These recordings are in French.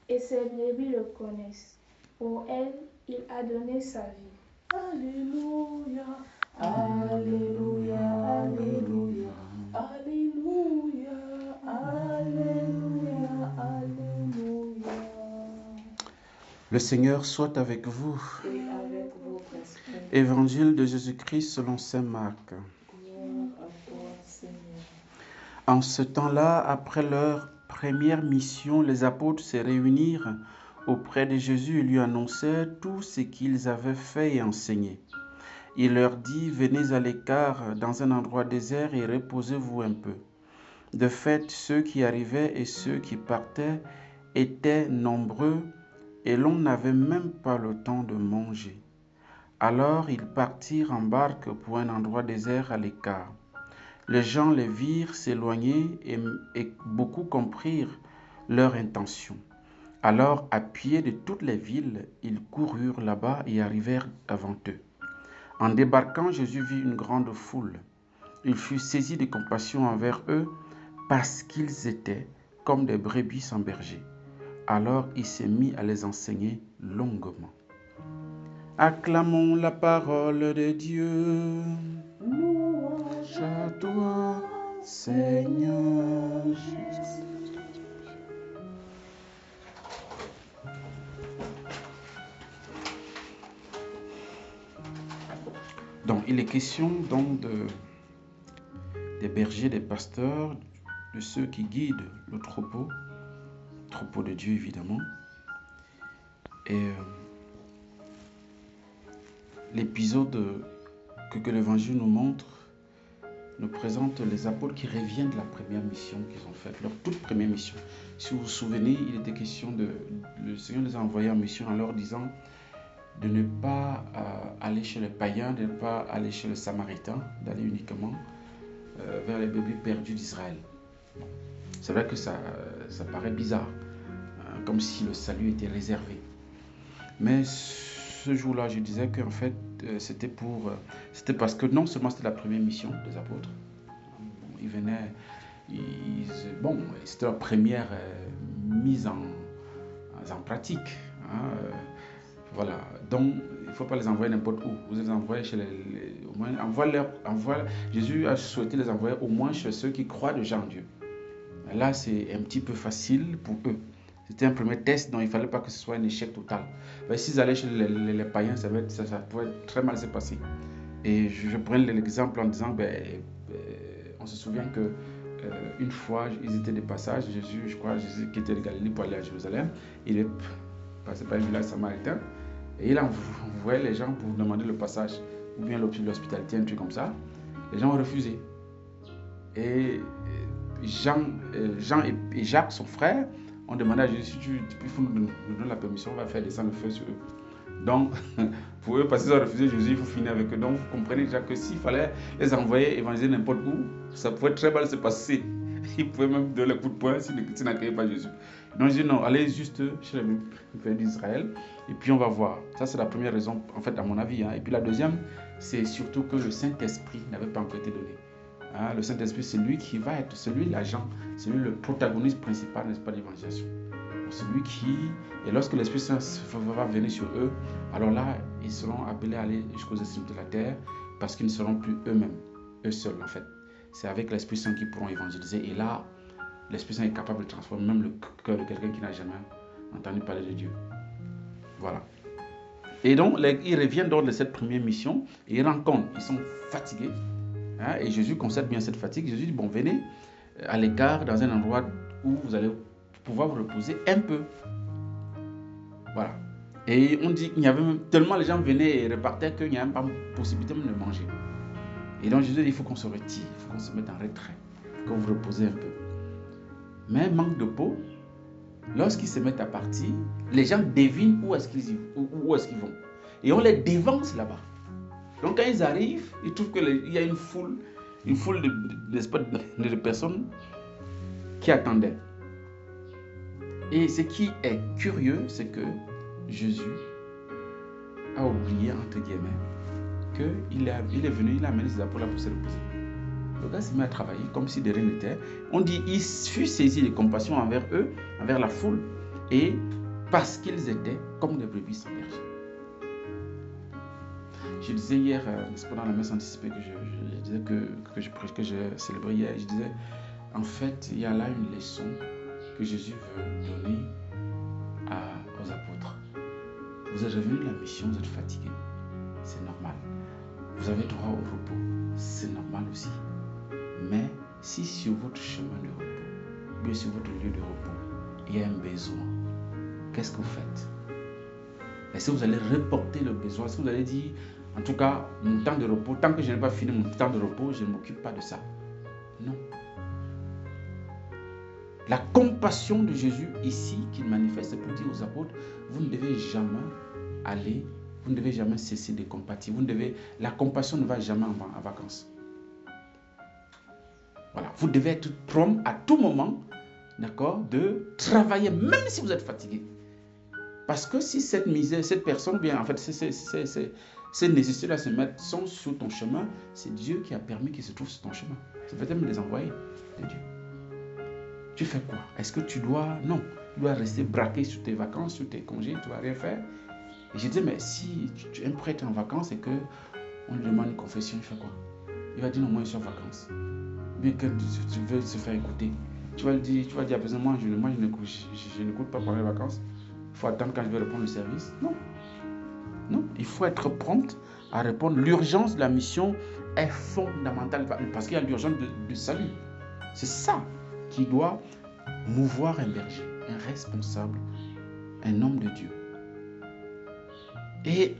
et ses brebis le connaissent. Pour elles, il a donné sa vie. Alléluia, Alléluia, Alléluia, Alléluia, Alléluia, Alléluia. Le Seigneur soit avec vous. Et avec votre esprit. Évangile de Jésus-Christ selon saint Marc. Gloire à toi, Seigneur. En ce temps-là, après leur première mission, les apôtres se réunirent auprès de Jésus et lui annoncèrent tout ce qu'ils avaient fait et enseigné. Il leur dit, venez à l'écart dans un endroit désert et reposez-vous un peu. De fait, ceux qui arrivaient et ceux qui partaient étaient nombreux et l'on n'avait même pas le temps de manger. Alors ils partirent en barque pour un endroit désert à l'écart. Les gens les virent s'éloigner et beaucoup comprirent leur intention. Alors, à pied de toutes les villes, ils coururent là-bas et arrivèrent avant eux. En débarquant, Jésus vit une grande foule. Il fut saisi de compassion envers eux parce qu'ils étaient comme des brebis sans berger. Alors il s'est mis à les enseigner longuement. Acclamons la parole de Dieu. Louange À toi, Seigneur Jésus. Donc, il est question donc des bergers, des pasteurs, de ceux qui guident le troupeau de Dieu évidemment. Et l'épisode que l'évangile nous montre nous présente les apôtres qui reviennent de la première mission qu'ils ont faite, leur toute première mission. Si vous vous souvenez, il était question le Seigneur les a envoyés en mission en leur disant de ne pas aller chez les païens, de ne pas aller chez les samaritains, d'aller uniquement vers les bébés perdus d'Israël. C'est vrai que ça paraît bizarre, comme si le salut était réservé. Mais ce jour-là, je disais qu'en fait, c'était parce que non seulement c'était la première mission des apôtres, ils venaient, c'était leur première mise en pratique. Voilà, donc il ne faut pas les envoyer n'importe où. Vous les envoyez chez au moins, Jésus a souhaité les envoyer au moins chez ceux qui croient déjà en Dieu. Là, c'est un petit peu facile pour eux. C'était un premier test, donc il ne fallait pas que ce soit un échec total. S'ils allaient chez les païens, ça pouvait très mal se passer. Et je prends l'exemple en disant, on se souvient que une fois, ils étaient de passage, Jésus qui était de Galilée pour aller à Jérusalem, il est passé par un village samaritain, et il envoyait les gens pour demander le passage, ou bien l'hospitalité, un truc comme ça. Les gens ont refusé. Et Jean et Jacques, son frère, ont demandé à Jésus, si tu nous donnes la permission, on va faire descendre le feu sur eux. Donc, pour eux, parce qu'ils ont refusé Jésus, il faut finir avec eux. Donc, vous comprenez déjà que s'il fallait les envoyer évangéliser n'importe où, ça pouvait très mal se passer. Ils pouvaient même donner le coup de poing s'ils n'accueillaient pas Jésus. Donc, je dis non, allez juste chez les pères d'Israël, et puis on va voir. Ça, c'est la première raison, en fait, à mon avis. Et puis la deuxième, c'est surtout que le Saint-Esprit n'avait pas encore été donné. Le Saint-Esprit, c'est lui qui va être, c'est lui l'agent, c'est lui le protagoniste principal, n'est-ce pas, de l'évangélisation. C'est lui et lorsque l'Esprit Saint va venir sur eux, alors là, ils seront appelés à aller jusqu'aux extrémités de la terre, parce qu'ils ne seront plus eux-mêmes, eux seuls en fait. C'est avec l'Esprit Saint qu'ils pourront évangéliser. Et là, l'Esprit Saint est capable de transformer même le cœur de quelqu'un qui n'a jamais entendu parler de Dieu. Voilà. Et donc, ils reviennent donc de cette première mission, et ils rencontrent, ils sont fatigués. Et Jésus constate bien cette fatigue. Jésus dit, bon, venez à l'écart dans un endroit où vous allez pouvoir vous reposer un peu. Voilà. Et on dit qu'il y avait même, tellement les gens venaient et repartaient qu'il n'y avait même pas possibilité même de manger. Et donc Jésus dit, il faut qu'on se retire, il faut qu'on se mette en retrait, il faut qu'on vous repose un peu. Mais manque de peau, lorsqu'ils se mettent à partir, les gens devinent où est-ce qu'ils vont. Et on les dévance là-bas. Donc quand ils arrivent, ils trouvent qu'il y a une foule de personnes qui attendaient. Et ce qui est curieux, c'est que Jésus a oublié, entre guillemets, qu'il est venu, il a amené ses apôtres là pour se reposer. Le gars s'est mis à travailler comme si de rien n'était. On dit, il fut saisi de compassion envers eux, envers la foule. Et parce qu'ils étaient comme des brebis sans berger. Je disais hier, pendant la messe anticipée je disais que je célébrais hier, je disais, en fait, il y a là une leçon que Jésus veut donner aux apôtres. Vous êtes revenus de la mission, vous êtes fatigués, c'est normal. Vous avez droit au repos, c'est normal aussi. Mais si sur votre chemin de repos, bien sur votre lieu de repos, il y a un besoin, qu'est-ce que vous faites? Est-ce que vous allez reporter le besoin? Est-ce que vous allez dire, en tout cas, mon temps de repos, tant que je n'ai pas fini mon temps de repos, je ne m'occupe pas de ça? Non. La compassion de Jésus ici, qu'il manifeste pour dire aux apôtres, vous ne devez jamais aller, vous ne devez jamais cesser de compatir. La compassion ne va jamais en vacances. Voilà, vous devez être prompt à tout moment, d'accord, de travailler, même si vous êtes fatigué. Parce que si cette misère, cette personne, bien, en fait, ces nécessités-là sont sur ton chemin, c'est Dieu qui a permis qu'ils se trouvent sur ton chemin. C'est peut-être les envoyer de Dieu. Tu fais quoi? Est-ce que tu dois... Non, tu dois rester braqué sur tes vacances, sur tes congés, tu ne vas rien faire. Et je dis, mais si tu es un prêtre en vacances et qu'on lui demande une confession, il fait quoi? Il va dire, non, moi je suis en vacances. Bien que tu veux se faire écouter. Tu vas dire à personne, moi je n'écoute pas pendant les vacances. Il faut attendre quand je vais répondre le service. Non. Non, il faut être prompt à répondre. L'urgence de la mission est fondamentale parce qu'il y a l'urgence de salut. C'est ça qui doit mouvoir un berger, un responsable, un homme de Dieu. Et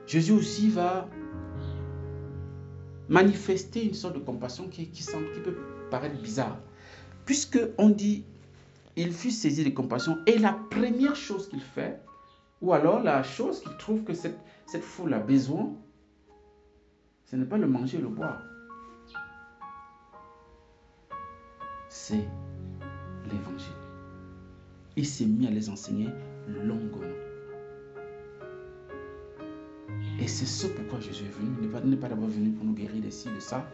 Jésus aussi va manifester une sorte de compassion qui peut paraître bizarre. Puisqu'on dit, il fut saisi de compassion et la première chose qu'il fait, ou alors la chose qu'il trouve que cette foule a besoin, ce n'est pas le manger et le boire. C'est l'évangile. Il s'est mis à les enseigner longuement. Et c'est ce pourquoi Jésus est venu. Il n'est pas d'abord venu pour nous guérir de ci, de ça,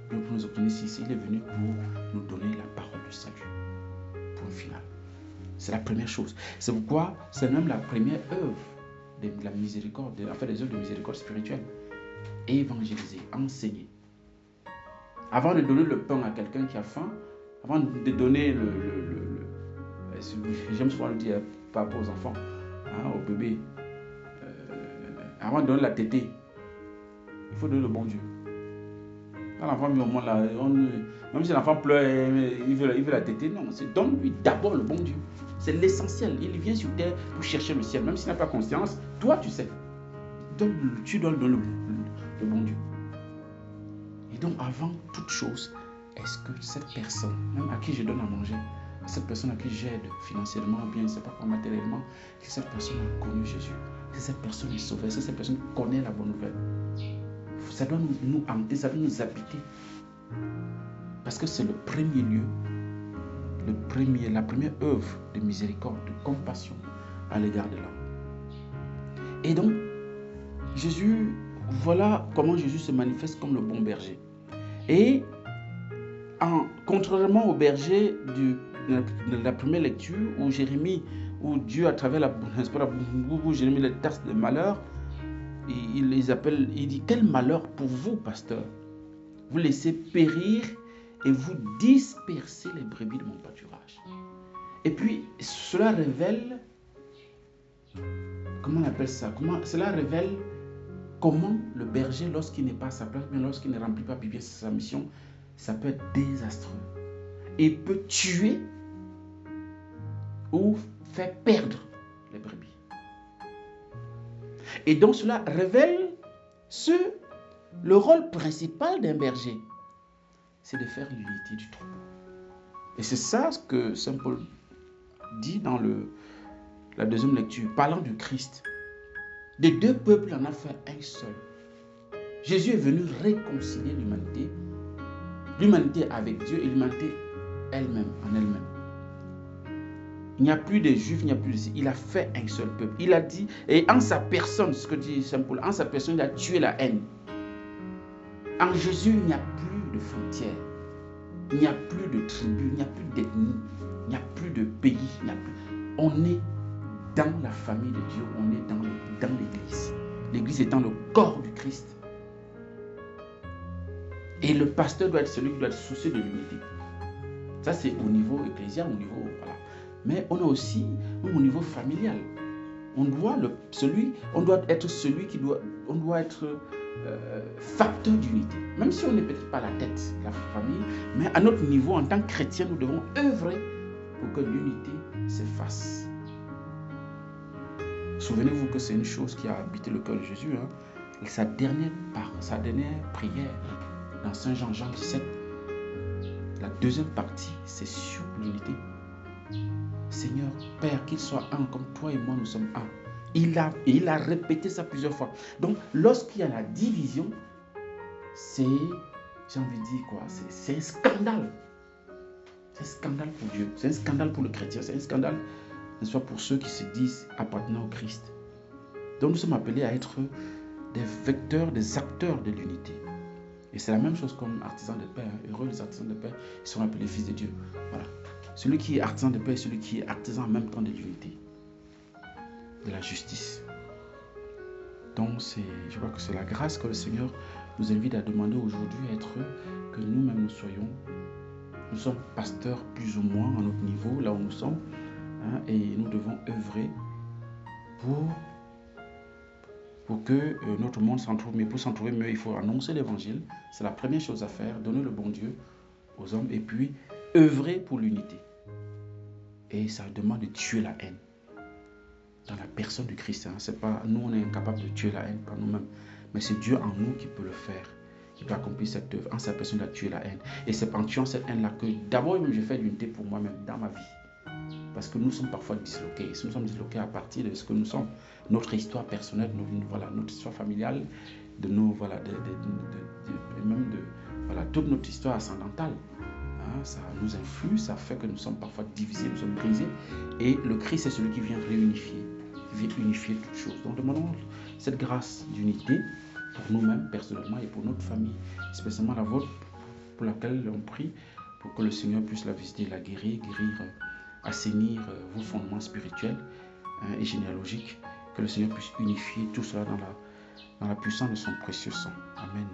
pour nous obtenir ci. Il est venu pour nous donner la parole du salut. Point final. C'est la première chose. C'est pourquoi c'est même la première œuvre de la miséricorde, des œuvres de miséricorde spirituelle. Évangéliser, enseigner. Avant de donner le pain à quelqu'un qui a faim, avant de donner j'aime souvent le dire par rapport aux enfants, aux bébés, avant de donner la tétée, il faut donner le bon Dieu. Quand l'enfant met au monde là, même si l'enfant pleure, il veut la tétée, non, donne-lui d'abord le bon Dieu. C'est l'essentiel. Il vient sur terre pour chercher le ciel. Même s'il n'a pas conscience, toi tu sais. Tu donnes le bon Dieu. Et donc avant toute chose, est-ce que cette personne, même à qui je donne à manger, cette personne à qui j'aide financièrement, ou bien, je ne sais pas, matériellement, que cette personne a connu Jésus, que cette personne est sauvée, que cette personne connaît la bonne nouvelle. Ça doit nous hanter, ça doit nous habiter. Parce que c'est le premier lieu, la première œuvre de miséricorde, de compassion à l'égard de l'homme. Et donc, Jésus, voilà comment Jésus se manifeste comme le bon berger. Et contrairement au berger de la première lecture, où Jérémie, où Dieu à travers où Jérémie les tasse de malheur, il dit, quel malheur pour vous, pasteur, vous laissez périr et vous dispersez les brebis de mon pâturage. Et puis cela révèle, comment on appelle ça, cela révèle comment le berger, lorsqu'il n'est pas à sa place, mais lorsqu'il ne remplit pas bien sa mission, ça peut être désastreux et peut tuer ou faire perdre les brebis. Et donc cela révèle le rôle principal d'un berger, c'est de faire l'unité du troupeau. Et c'est ça ce que Saint Paul dit dans la deuxième lecture, parlant du Christ. Des deux peuples, il en a fait un seul. Jésus est venu réconcilier l'humanité avec Dieu et l'humanité elle-même, en elle-même. Il n'y a plus de juifs, il n'y a plus de... Il a fait un seul peuple. Il a dit, et en sa personne, ce que dit Saint Paul, en sa personne, il a tué la haine. En Jésus, il n'y a plus de frontières. Il n'y a plus de tribus, il n'y a plus d'ethnie, il n'y a plus de pays. On est dans la famille de Dieu, on est dans l'église. L'église étant le corps du Christ. Et le pasteur doit être celui qui doit être soucieux de l'unité. Ça, c'est au niveau ecclésial, au niveau, voilà. Mais on a aussi, au niveau familial, on doit être celui qui doit, on doit être facteur d'unité. Même si on n'est peut-être pas la tête de la famille, mais à notre niveau, en tant que chrétien, nous devons œuvrer pour que l'unité s'efface. Souvenez-vous que c'est une chose qui a habité le cœur de Jésus. Hein. Et sa dernière prière dans Saint Jean 17, la deuxième partie, c'est sur l'unité. Seigneur, Père, qu'il soit un comme toi et moi, nous sommes un. Il a répété ça plusieurs fois. Donc, lorsqu'il y a la division, c'est, j'ai envie de dire quoi, c'est un scandale. C'est un scandale pour Dieu, c'est un scandale pour le chrétien, c'est un scandale, n'est-ce pas, pour ceux qui se disent appartenant au Christ. Donc, nous sommes appelés à être des vecteurs, des acteurs de l'unité. Et c'est la même chose comme artisans de paix. Hein. Heureux les artisans de paix, ils sont appelés fils de Dieu. Voilà. Celui qui est artisan de paix est celui qui est artisan en même temps de l'unité, de la justice. Donc, je crois que c'est la grâce que le Seigneur nous invite à demander aujourd'hui, à être que nous-mêmes nous sommes pasteurs plus ou moins à notre niveau, là où nous sommes, hein, et nous devons œuvrer pour que notre monde s'en trouve mieux. Pour s'en trouver mieux, il faut annoncer l'évangile. C'est la première chose à faire, donner le bon Dieu aux hommes, et puis œuvrer pour l'unité. Et ça demande de tuer la haine dans la personne du Christ. Hein. C'est pas, nous, on est incapable de tuer la haine par nous-mêmes, mais c'est Dieu en nous qui peut le faire, qui peut accomplir cette œuvre. En sa personne, il a tué la haine. Et c'est en tuant cette haine-là que d'abord, je fais l'unité pour moi-même dans ma vie. Parce que nous sommes parfois disloqués. Nous sommes disloqués à partir de ce que nous sommes. Notre histoire personnelle, notre histoire familiale, de nos, toute notre histoire ascendantale. Hein, ça nous influe, ça fait que nous sommes parfois divisés, nous sommes brisés. Et le Christ est celui qui vient réunifier, qui vient unifier toutes choses. Donc demandons cette grâce d'unité pour nous-mêmes personnellement et pour notre famille, spécialement la vôtre, pour laquelle on prie, pour que le Seigneur puisse la visiter, la guérir, assainir vos fondements spirituels et généalogiques, que le Seigneur puisse unifier tout cela dans la puissance de son précieux sang. Amen.